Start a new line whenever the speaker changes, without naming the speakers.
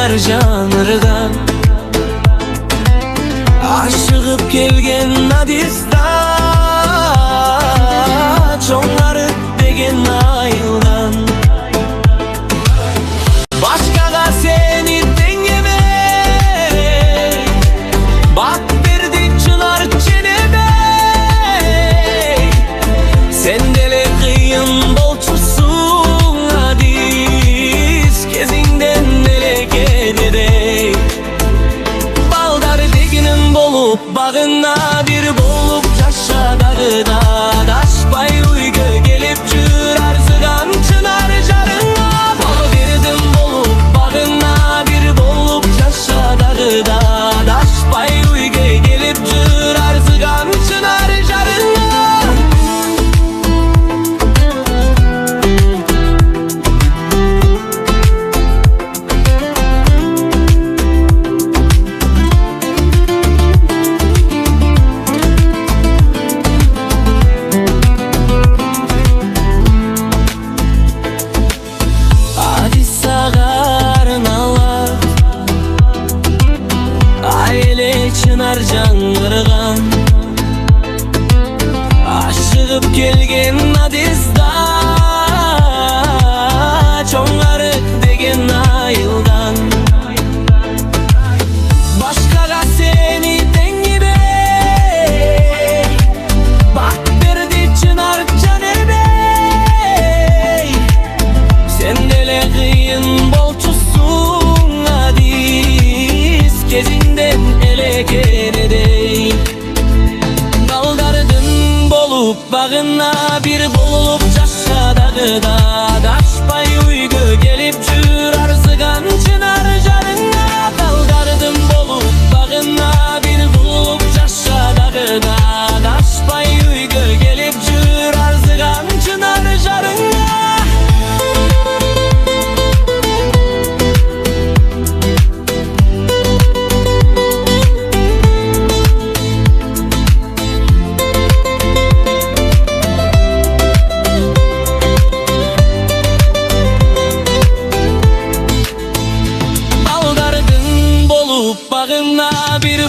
çınar janırdan. Aşıgıp kelgen Nadis'da, çoңarık degen ayıldan. Başkaga seni dengemey, bak berdi çınar çenemey. Sen dele kıyın bolçusun Nadis, kezinden dele gelirey. Baldar deginim bolup bağına bir bolup yaşadağıda, daşpay uygö gelip jür arzıgan çınar jarına. Bal verdim bolup bağına bir bolup yaşadağıda, daşpay uygö gelip jür arzıgan çınar jarına. Çınar жаңырған, aşıgıp kelgen Nadis'da, çoңarık degen ayıldan. Başkaga seni dengemey, bak berdi çınar canebey. Sen dele kıyın bolçusun Nadis, kezinden elekenedey. Baldardın bolup bağına bir bolup yaşadağıda, daşpay uygö gelip jür arzıgan çınar jarına. Baldardın bolup bağına bir bolup yaşadağıda, daşpay uygö gelip jür arzıgan çınar jarına. Bağına bir